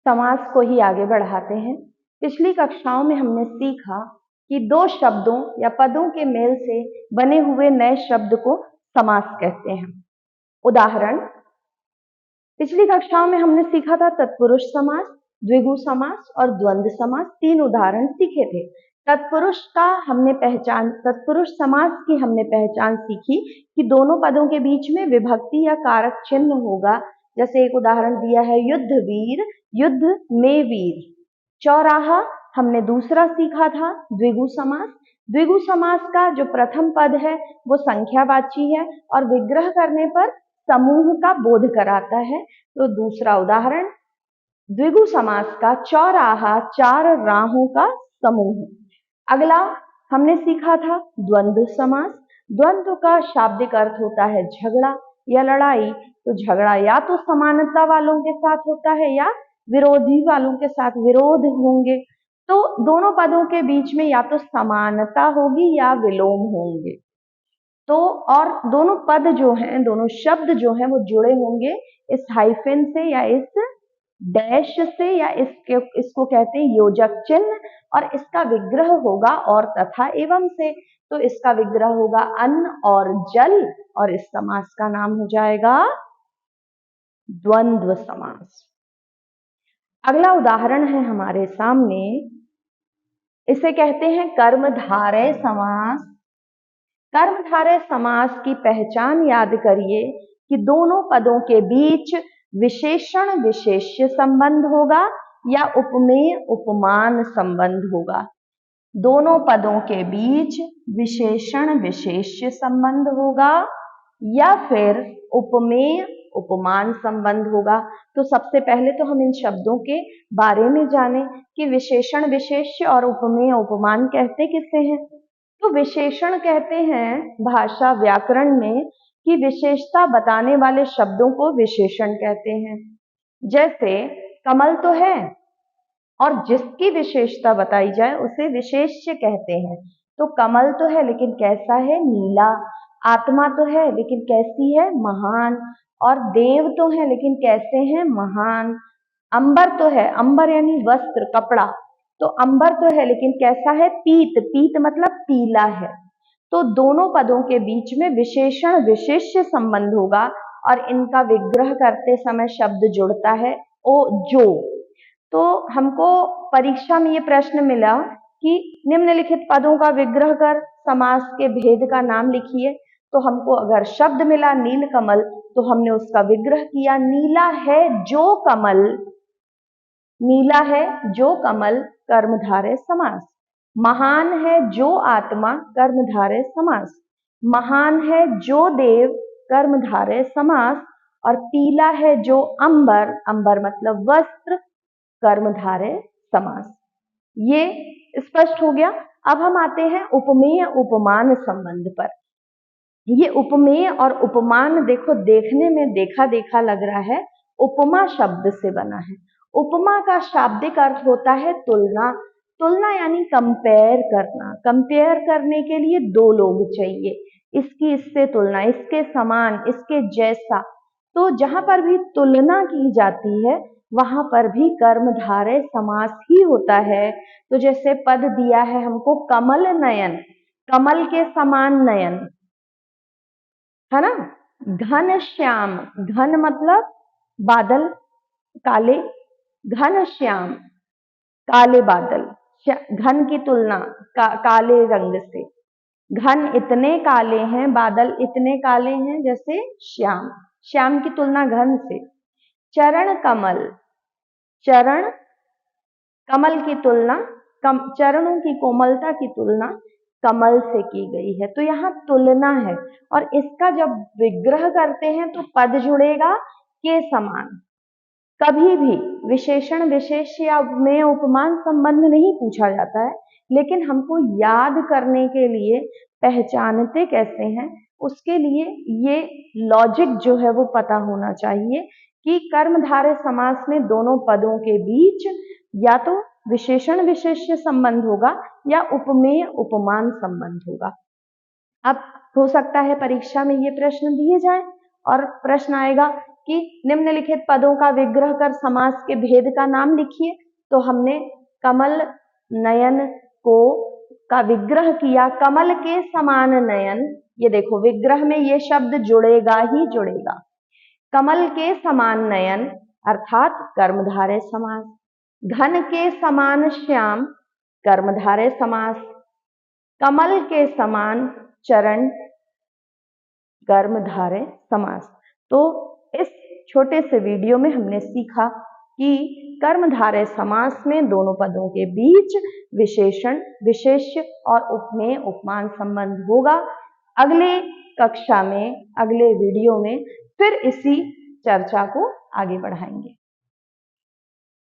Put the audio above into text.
समास को ही आगे बढ़ाते हैं। पिछली कक्षाओं में हमने सीखा कि दो शब्दों या पदों के मेल से बने हुए नए शब्द को समास कहते हैं। उदाहरण, पिछली कक्षाओं में हमने सीखा था तत्पुरुष समास, द्विगु समास और द्वंद्व समास। 3 उदाहरण सीखे थे। तत्पुरुष समास की हमने पहचान सीखी कि दोनों पदों के बीच में विभक्ति या कारक चिन्ह होगा। जैसे एक उदाहरण दिया है, युद्ध वीर, युद्ध में वीर। चौराहा हमने दूसरा सीखा था, द्विगु समास। द्विगु समास का जो प्रथम पद है वो संख्यावाची है और विग्रह करने पर समूह का बोध कराता है। तो दूसरा उदाहरण, द्विगु समास का चौराहा, 4 राहों का समूह। अगला हमने सीखा था द्वंद्व समास। द्वंद्व का शाब्दिक अर्थ होता है झगड़ा या लड़ाई। तो झगड़ा या तो समानता वालों के साथ होता है या विरोधी वालों के साथ विरोध होंगे। तो दोनों पदों के बीच में या तो समानता होगी या विलोम होंगे। तो और दोनों पद जो हैं, दोनों शब्द जो हैं वो जुड़े होंगे इस हाइफन से या इस डैश से या इसको कहते हैं योजक चिन्ह, और इसका विग्रह होगा और तथा एवं से। तो इसका विग्रह होगा अन्न और जल और इस समास का नाम हो जाएगा द्वंद्व समास। अगला उदाहरण है हमारे सामने, इसे कहते हैं कर्मधारय समास। कर्मधारय समास की पहचान याद करिए कि दोनों पदों के बीच विशेषण विशेष्य संबंध होगा या उपमेय उपमान संबंध होगा। दोनों पदों के बीच विशेषण विशेष्य संबंध होगा या फिर उपमेय उपमान संबंध होगा। तो सबसे पहले तो हम इन शब्दों के बारे में जानें कि विशेषण विशेष्य और उपमेय उपमान कहते किसे हैं। तो विशेषण कहते हैं भाषा व्याकरण में कि विशेषता बताने वाले शब्दों को विशेषण कहते हैं। जैसे कमल तो है और जिसकी विशेषता बताई जाए उसे विशेष्य कहते हैं। तो कमल तो है लेकिन कैसा है, नीला। आत्मा तो है लेकिन कैसी है, महान। और देव तो है लेकिन कैसे हैं, महान। अंबर तो है, अंबर यानी वस्त्र, कपड़ा। तो अंबर तो है लेकिन कैसा है, पीत। पीत मतलब पीला है। तो दोनों पदों के बीच में विशेषण विशेष्य संबंध होगा और इनका विग्रह करते समय शब्द जुड़ता है ओ जो। तो हमको परीक्षा में ये प्रश्न मिला कि निम्नलिखित पदों का विग्रह कर समास के भेद का नाम लिखिए। तो हमको अगर शब्द मिला नीलकमल तो हमने उसका विग्रह किया, नीला है जो कमल। नीला है जो कमल, कर्मधारय समास। महान है जो आत्मा, कर्मधारय समास। महान है जो देव, कर्मधारय समास। और पीला है जो अंबर, अंबर मतलब वस्त्र, कर्मधारय समास। ये स्पष्ट हो गया। अब हम आते हैं उपमेय उपमान संबंध पर। ये उपमेय और उपमान देखो, देखने में देखा देखा लग रहा है, उपमा शब्द से बना है। उपमा का शाब्दिक अर्थ होता है तुलना। तुलना यानी कंपेयर करना। कंपेयर करने के लिए दो लोग चाहिए, इसकी इससे तुलना, इसके समान, इसके जैसा। तो जहां पर भी तुलना की जाती है वहां पर भी कर्मधारय समास ही होता है। तो जैसे पद दिया है हमको कमल नयन, कमल के समान नयन, है ना। घन श्याम, घन मतलब बादल काले, घन श्याम काले बादल। घन की तुलना काले रंग से। घन इतने काले हैं, बादल इतने काले हैं, जैसे श्याम, श्याम की तुलना घन से। चरण कमल, चरण कमल की तुलना, चरणों की कोमलता की तुलना कमल से की गई है। तो यहाँ तुलना है और इसका जब विग्रह करते हैं तो पद जुड़ेगा के समान। कभी भी विशेषण विशेष्य या उपमेय उपमान संबंध नहीं पूछा जाता है, लेकिन हमको याद करने के लिए पहचानते कैसे हैं उसके लिए ये लॉजिक जो है वो पता होना चाहिए कि कर्मधारय समास में दोनों पदों के बीच या तो विशेषण विशेष्य संबंध होगा या उपमेय उपमान संबंध होगा। अब हो सकता है परीक्षा में ये प्रश्न दिए जाए और प्रश्न आएगा कि निम्नलिखित पदों का विग्रह कर समास के भेद का नाम लिखिए। तो हमने कमल नयन को का विग्रह किया, कमल के समान नयन। ये देखो विग्रह में ये शब्द जुड़ेगा ही जुड़ेगा। कमल के समान नयन अर्थात कर्मधारय समास। घन के समान श्याम कर्मधारय समास। कमल के समान चरण कर्मधारय समास। तो इस छोटे से वीडियो में हमने सीखा कि कर्मधारय समास में दोनों पदों के बीच विशेषण, विशेष्य और उपमेय, उपमान संबंध होगा। अगले कक्षा में, अगले वीडियो में फिर इसी चर्चा को आगे बढ़ाएंगे।